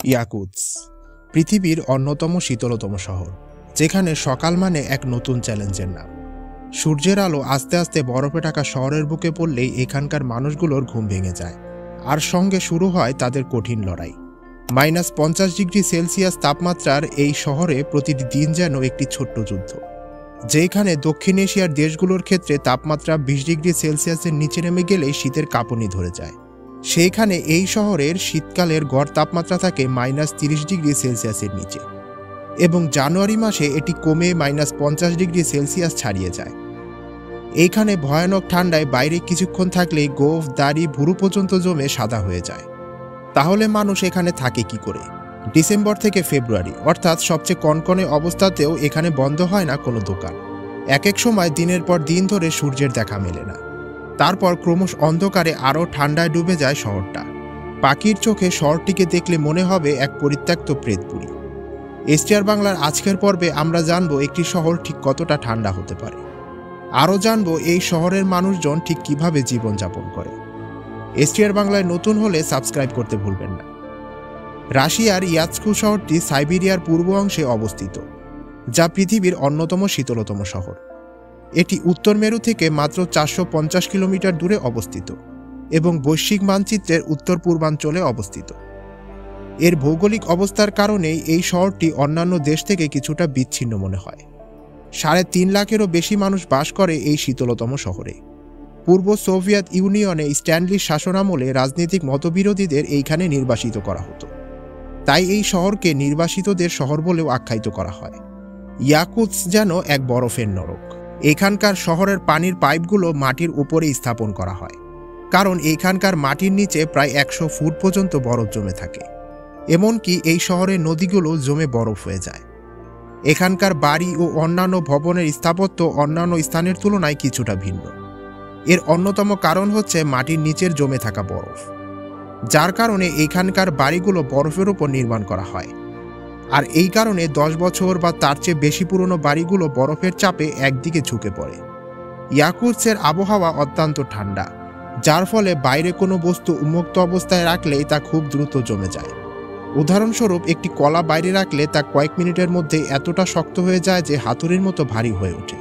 ইয়াকুৎস্ক পৃথিবীর অন্যতম শীতলতম শহর, যেখানে সকাল মানে এক নতুন চ্যালেঞ্জের নাম। সূর্যের আলো আস্তে আস্তে বরফে ঢাকা শহরের বুকে পড়লেই এখানকার মানুষগুলোর ঘুম ভেঙে যায়, আর সঙ্গে শুরু হয় তাদের কঠিন লড়াই। -50 ডিগ্রি সেলসিয়াস তাপমাত্রার এই শহরে প্রতিটি দিন যেন একটি ছোট্ট যুদ্ধ, যেখানে দক্ষিণ এশিয়ার দেশগুলোর ক্ষেত্রে তাপমাত্রা 20 ডিগ্রি সেলসিয়াসের নিচে নেমে গেলেই শীতের কাঁপুনি ধরে যায়। সেইখানে এই শহরের শীতকালের গড় তাপমাত্রা থাকে -30 ডিগ্রি সেলসিয়াসের নিচে, এবং জানুয়ারি মাসে এটি কমে -50 ডিগ্রি সেলসিয়াস ছাড়িয়ে যায়। এইখানে ভয়ানক ঠান্ডায় বাইরে কিছুক্ষণ থাকলেই গোঁফ, দাড়ি, ভুরু পর্যন্ত জমে সাদা হয়ে যায়। তাহলে মানুষ এখানে থাকে কি করে? ডিসেম্বর থেকে ফেব্রুয়ারি, অর্থাৎ সবচেয়ে কনকনে অবস্থাতেও এখানে বন্ধ হয় না কোনো দোকান। এক এক সময় দিনের পর দিন ধরে সূর্যের দেখা মেলে না। তারপর ক্রমশ অন্ধকারে আরও ঠান্ডায় ডুবে যায় শহরটা। পাখির চোখে শহরটিকে দেখলে মনে হবে এক পরিত্যক্ত প্রেতপুরী। এসটিআর বাংলার আজকের পর্বে আমরা জানব একটি শহর ঠিক কতটা ঠান্ডা হতে পারে। আরও জানব এই শহরের মানুষজন ঠিক কিভাবে জীবনযাপন করে। এসটিআর বাংলায় নতুন হলে সাবস্ক্রাইব করতে ভুলবেন না। রাশিয়ার ইয়াকুৎস্ক শহরটি সাইবেরিয়ার পূর্ব অংশে অবস্থিত, যা পৃথিবীর অন্যতম শীতলতম শহর। এটি উত্তর মেরু থেকে মাত্র 450 কিলোমিটার দূরে অবস্থিত এবং বৈশ্বিক মানচিত্রের উত্তর পূর্বাঞ্চলে অবস্থিত। এর ভৌগোলিক অবস্থার কারণেই এই শহরটি অন্যান্য দেশ থেকে কিছুটা বিচ্ছিন্ন মনে হয়। 3.5 লাখেরও বেশি মানুষ বাস করে এই শীতলতম শহরে। পূর্ব সোভিয়েত ইউনিয়নে স্ট্যানলির শাসনামলে রাজনৈতিক মতবিরোধীদের এইখানে নির্বাসিত করা হতো, তাই এই শহরকে নির্বাসিতদের শহর বলেও আখ্যায়িত করা হয়। ইয়াকুৎস্ক যেন এক বরফের নরক। এখানকার শহরের পানির পাইপগুলো মাটির উপরে স্থাপন করা হয়, কারণ এখানকার মাটির নিচে প্রায় 100 ফুট পর্যন্ত বরফ জমে থাকে। এমনকি এই শহরের নদীগুলো জমে বরফ হয়ে যায়। এখানকার বাড়ি ও অন্যান্য ভবনের স্থাপত্য অন্যান্য স্থানের তুলনায় কিছুটা ভিন্ন। এর অন্যতম কারণ হচ্ছে মাটির নিচের জমে থাকা বরফ, যার কারণে এখানকার বাড়িগুলো বরফের উপর নির্মাণ করা হয়। আর এই কারণে 10 বছর বা তার চেয়ে বেশি পুরনো বাড়িগুলো বরফের চাপে একদিকে ঝুঁকে পড়ে। ইয়াকুৎস্কের আবহাওয়া অত্যন্ত ঠান্ডা, যার ফলে বাইরে কোনো বস্তু উন্মুক্ত অবস্থায় রাখলেই তা খুব দ্রুত জমে যায়। উদাহরণস্বরূপ, একটি কলা বাইরে রাখলে তা কয়েক মিনিটের মধ্যে এতটা শক্ত হয়ে যায় যে হাতুড়ির মতো ভারী হয়ে ওঠে।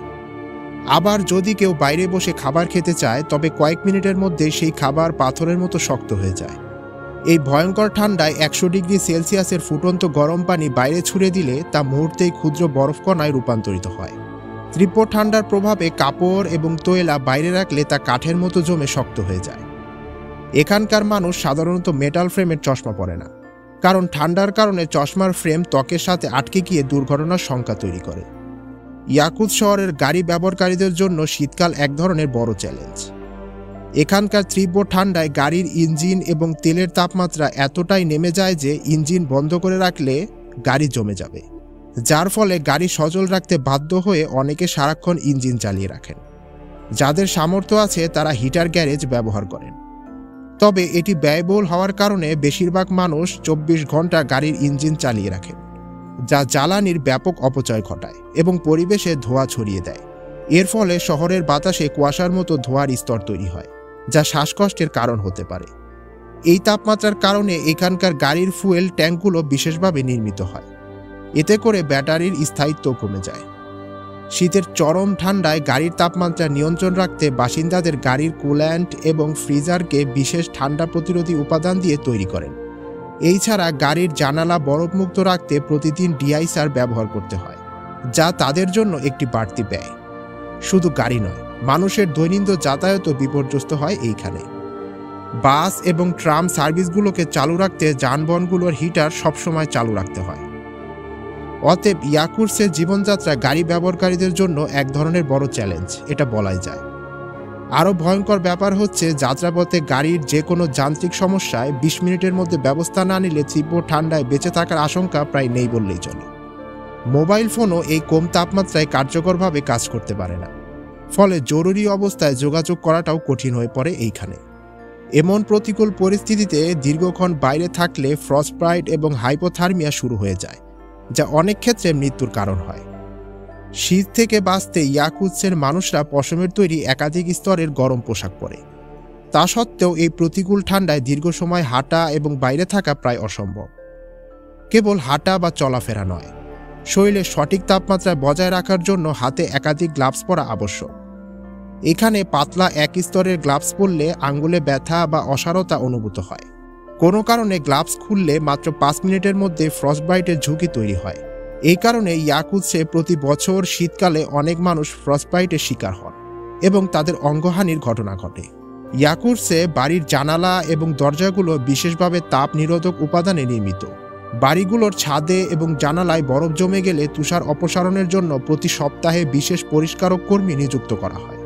আবার যদি কেউ বাইরে বসে খাবার খেতে চায়, তবে কয়েক মিনিটের মধ্যে সেই খাবার পাথরের মতো শক্ত হয়ে যায়। এই ভয়ঙ্কর ঠান্ডায় 100 ডিগ্রি সেলসিয়াসের ফুটন্ত গরম পানি বাইরে ছুড়ে দিলে তা মুহূর্তেই ক্ষুদ্র বরফকণায় রূপান্তরিত হয়। তীব্র ঠান্ডার প্রভাবে কাপড় এবং তৈলা বাইরে রাখলে তা কাঠের মতো জমে শক্ত হয়ে যায়। এখানকার মানুষ সাধারণত মেটাল ফ্রেমের চশমা পরে না, কারণ ঠান্ডার কারণে চশমার ফ্রেম ত্বকের সাথে আটকে গিয়ে দুর্ঘটনার শঙ্কা তৈরি করে। ইয়াকুৎস্ক শহরের গাড়ি ব্যবহারকারীদের জন্য শীতকাল এক ধরনের বড় চ্যালেঞ্জ। এখানকার তীব্র ঠান্ডায় গাড়ির ইঞ্জিন এবং তেলের তাপমাত্রা এতটাই নেমে যায় যে ইঞ্জিন বন্ধ করে রাখলে গাড়ি জমে যাবে, যার ফলে গাড়ি সচল রাখতে বাধ্য হয়ে অনেকে সারাক্ষণ ইঞ্জিন চালিয়ে রাখেন। যাদের সামর্থ্য আছে তারা হিটার গ্যারেজ ব্যবহার করেন, তবে এটি ব্যয়বহুল হওয়ার কারণে বেশিরভাগ মানুষ 24 ঘন্টা গাড়ির ইঞ্জিন চালিয়ে রাখেন, যা জ্বালানির ব্যাপক অপচয় ঘটায় এবং পরিবেশে ধোঁয়া ছড়িয়ে দেয়। এর ফলে শহরের বাতাসে কুয়াশার মতো ধোঁয়ার স্তর তৈরি হয়, যা শ্বাসকষ্টের কারণ হতে পারে। এই তাপমাত্রার কারণে এখানকার গাড়ির ফুয়েল ট্যাঙ্কগুলো বিশেষভাবে নির্মিত হয়, এতে করে ব্যাটারির স্থায়িত্ব কমে যায়। শীতের চরম ঠান্ডায় গাড়ির তাপমাত্রা নিয়ন্ত্রণ রাখতে বাসিন্দাদের গাড়ির কুল্যান্ট এবং ফ্রিজারকে বিশেষ ঠান্ডা প্রতিরোধী উপাদান দিয়ে তৈরি করেন। এই ছাড়া গাড়ির জানালা বরফমুক্ত রাখতে প্রতিদিন ডিআইসার ব্যবহার করতে হয়, যা তাদের জন্য একটি বাড়তি ব্যয়। শুধু গাড়ি নয়, মানুষের দৈনন্দিন যাতায়াতও বিপর্যস্ত হয় এইখানে। বাস এবং ট্রাম সার্ভিসগুলোকে চালু রাখতে যানবাহনগুলোর হিটার সবসময় চালু রাখতে হয়। অতএব ইয়াকুৎস্কের জীবনযাত্রা গাড়ি ব্যবহারকারীদের জন্য এক ধরনের বড় চ্যালেঞ্জ, এটা বলাই যায়। আরও ভয়ঙ্কর ব্যাপার হচ্ছে, যাত্রাপথে গাড়ির যে কোনো যান্ত্রিক সমস্যায় 20 মিনিটের মধ্যে ব্যবস্থা না নিলে তীব্র ঠান্ডায় বেঁচে থাকার আশঙ্কা প্রায় নেই বললেই চলে। মোবাইল ফোনও এই কম তাপমাত্রায় কার্যকরভাবে কাজ করতে পারে না, ফলে জরুরি অবস্থায় যোগাযোগ করাটাও কঠিন হয়ে পড়ে এইখানে। এমন প্রতিকূল পরিস্থিতিতে দীর্ঘক্ষণ বাইরে থাকলে ফ্রস্টবাইট এবং হাইপোথার্মিয়া শুরু হয়ে যায়, যা অনেক ক্ষেত্রে মৃত্যুর কারণ হয়। শীত থেকে বাঁচতে ইয়াকুৎস্কের মানুষরা পশমের তৈরি একাধিক স্তরের গরম পোশাক পরে। তা সত্ত্বেও এই প্রতিকূল ঠান্ডায় দীর্ঘ সময় হাঁটা এবং বাইরে থাকা প্রায় অসম্ভব। কেবল হাঁটা বা চলাফেরা নয়, শরীরের সঠিক তাপমাত্রা বজায় রাখার জন্য হাতে একাধিক গ্লাভস পরা আবশ্যক। এখানে পাতলা এক স্তরের গ্লাভস পরলে আঙ্গুলে ব্যথা বা অসারতা অনুভূত হয়। কোনো কারণে গ্লাভস খুললে মাত্র 5 মিনিটের মধ্যে ফ্রস্টবাইটের ঝুঁকি তৈরি হয়। এই কারণে ইয়াকুৎসে প্রতি বছর শীতকালে অনেক মানুষ ফ্রস্টবাইটের শিকার হন এবং তাদের অঙ্গহানির ঘটনা ঘটে। ইয়াকুৎসে বাড়ির জানালা এবং দরজাগুলো বিশেষভাবে তাপ নিরোধক উপাদানে নির্মিত। বাড়িগুলোর ছাদে এবং জানালায় বরফ জমে গেলে তুষার অপসারণের জন্য প্রতি সপ্তাহে বিশেষ পরিষ্কারক কর্মী নিযুক্ত করা হয়।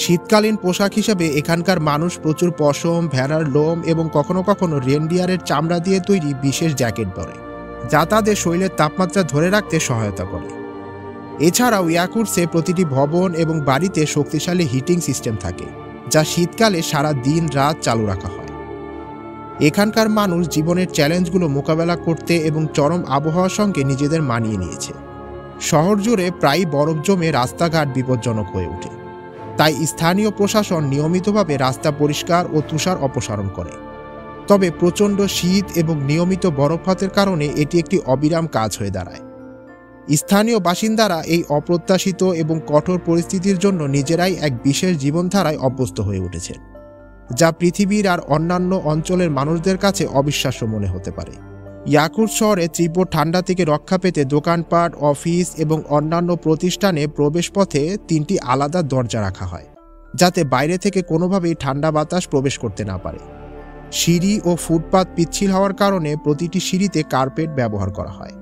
শীতকালীন পোশাক হিসেবে এখানকার মানুষ প্রচুর পশম, ভেড়ার লোম এবং কখনো কখনো রেনডিয়ারের চামড়া দিয়ে তৈরি বিশেষ জ্যাকেট পরে, যা তাদের শরীরের তাপমাত্রা ধরে রাখতে সহায়তা করে। এছাড়াও ইয়াকুৎসে প্রতিটি ভবন এবং বাড়িতে শক্তিশালী হিটিং সিস্টেম থাকে, যা শীতকালে সারা দিন রাত চালু রাখা হয়। এখানকার মানুষ জীবনের চ্যালেঞ্জগুলো মোকাবেলা করতে এবং চরম আবহাওয়ার সঙ্গে নিজেদের মানিয়ে নিয়েছে। শহর জুড়ে প্রায়ই বরফ জমে রাস্তাঘাট বিপজ্জনক হয়ে ওঠে, তাই স্থানীয় প্রশাসন নিয়মিতভাবে রাস্তা পরিষ্কার ও তুষার অপসারণ করে। তবে প্রচণ্ড শীত এবং নিয়মিত বরফপাতের কারণে এটি একটি অবিরাম কাজ হয়ে দাঁড়ায়। স্থানীয় বাসিন্দারা এই অপ্রত্যাশিত এবং কঠোর পরিস্থিতির জন্য নিজেরাই এক বিশেষ জীবনধারায় অভ্যস্ত হয়ে উঠেছেন, যা পৃথিবীর আর অন্যান্য অঞ্চলের মানুষদের কাছে অবিশ্বাস্য মনে হতে পারে। ইয়াকুৎস শহরে তীব্র ঠান্ডা থেকে রক্ষা পেতে দোকানপাট, অফিস এবং অন্যান্য প্রতিষ্ঠানে প্রবেশপথে 3টি আলাদা দরজা রাখা হয়, যাতে বাইরে থেকে কোনোভাবেই ঠান্ডা বাতাস প্রবেশ করতে না পারে। সিঁড়ি ও ফুটপাত পিচ্ছিল হওয়ার কারণে প্রতিটি সিঁড়িতে কার্পেট ব্যবহার করা হয়।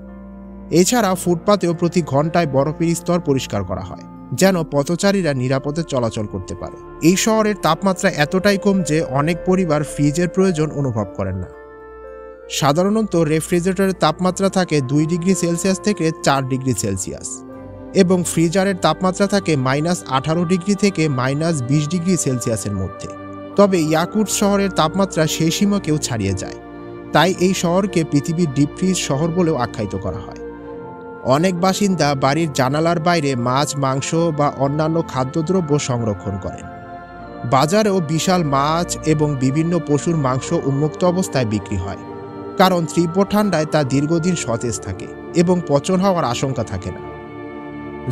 এছাড়া ফুটপাতেও প্রতি ঘন্টায় বরফের স্তর পরিষ্কার করা হয়, যেন পথচারীরা নিরাপদে চলাচল করতে পারে। এই শহরের তাপমাত্রা এতটাই কম যে অনেক পরিবার ফ্রিজের প্রয়োজন অনুভব করেন না। সাধারণত রেফ্রিজারেটরের তাপমাত্রা থাকে 2 ডিগ্রি সেলসিয়াস থেকে 4 ডিগ্রি সেলসিয়াস এবং ফ্রিজারের তাপমাত্রা থাকে -18 ডিগ্রি থেকে -20 ডিগ্রি সেলসিয়াসের মধ্যে। তবে ইয়াকুৎস শহরের তাপমাত্রা সেই সীমাকেও ছাড়িয়ে যায়, তাই এই শহরকে পৃথিবীর ডিপ ফ্রিজ শহর বলেও আখ্যায়িত করা হয়। অনেক বাসিন্দা বাড়ির জানালার বাইরে মাছ, মাংস বা অন্যান্য খাদ্যদ্রব্য সংরক্ষণ করেন। বাজারেও বিশাল মাছ এবং বিভিন্ন পশুর মাংস উন্মুক্ত অবস্থায় বিক্রি হয়, কারণ তীব্র ঠান্ডায় তা দীর্ঘদিন সতেজ থাকে এবং পচন হওয়ার আশঙ্কা থাকে না।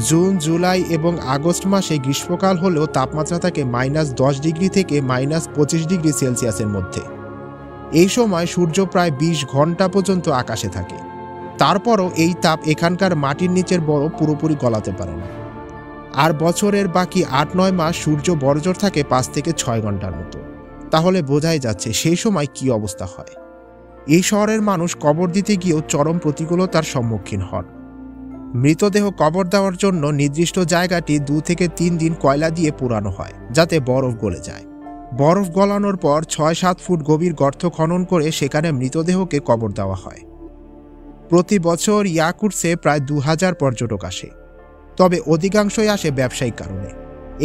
জুন, জুলাই এবং আগস্ট মাসে গ্রীষ্মকাল হলেও তাপমাত্রা থাকে -10 ডিগ্রি থেকে -25 ডিগ্রি সেলসিয়াসের মধ্যে। এই সময় সূর্য প্রায় 20 ঘন্টা পর্যন্ত আকাশে থাকে। তারপরও এই তাপ এখানকার মাটির নিচের বরফ পুরোপুরি গলাতে পারে না। আর বছরের বাকি 8-9 মাস সূর্য বড়জোর থাকে 5 থেকে 6 ঘন্টার মতো। তাহলে বোঝাই যাচ্ছে সেই সময় কি অবস্থা হয়। এই শহরের মানুষ কবর দিতে গিয়েও চরম প্রতিকূলতার সম্মুখীন হন। মৃতদেহ কবর দেওয়ার জন্য নির্দিষ্ট জায়গাটি 2 থেকে 3 দিন কয়লা দিয়ে পোড়ানো হয়, যাতে বরফ গলে যায়। বরফ গলানোর পর 6-7 ফুট গভীর গর্ত খনন করে সেখানে মৃতদেহকে কবর দেওয়া হয়। প্রতি বছর ইয়াকুৎসে প্রায় 2000 পর্যটক আসে, তবে অধিকাংশই আসে ব্যবসায়িক কারণে।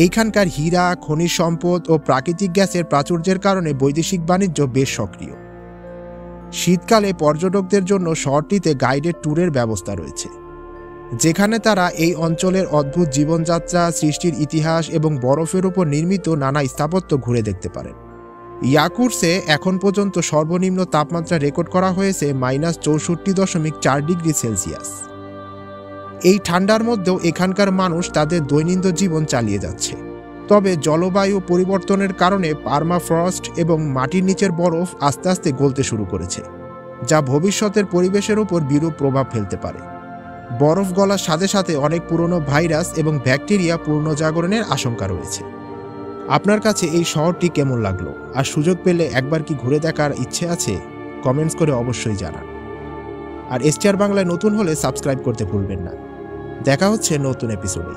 এইখানকার হীরা, খনিজ সম্পদ ও প্রাকৃতিক গ্যাসের প্রাচুর্যের কারণে বৈদেশিক বাণিজ্য বেশ সক্রিয়। শীতকালে পর্যটকদের জন্য শহরটিতে গাইডেড ট্যুরের ব্যবস্থা রয়েছে, যেখানে তারা এই অঞ্চলের অদ্ভুত জীবনযাত্রা, সৃষ্টির ইতিহাস এবং বরফের উপর নির্মিত নানা স্থাপত্য ঘুরে দেখতে পারেন। ইয়াকুৎসে এখন পর্যন্ত সর্বনিম্ন তাপমাত্রা রেকর্ড করা হয়েছে -64.4 ডিগ্রি সেলসিয়াস। এই ঠান্ডার মধ্যেও এখানকার মানুষ তাদের দৈনন্দিন জীবন চালিয়ে যাচ্ছে। তবে জলবায়ু পরিবর্তনের কারণে পার্মাফ্রস্ট এবং মাটির নিচের বরফ আস্তে আস্তে গলতে শুরু করেছে, যা ভবিষ্যতের পরিবেশের উপর বিরূপ প্রভাব ফেলতে পারে। বরফ গলার সাথে সাথে অনেক পুরনো ভাইরাস এবং ব্যাকটেরিয়া পুনর্জাগরণের আশঙ্কা রয়েছে। আপনার কাছে এই শহরটি কেমন লাগলো, আর সুযোগ পেলে একবার কি ঘুরে দেখার ইচ্ছে আছে? কমেন্টস করে অবশ্যই জানান। আর এসটিআর বাংলায় নতুন হলে সাবস্ক্রাইব করতে ভুলবেন না। দেখা হচ্ছে নতুন এপিসোডে।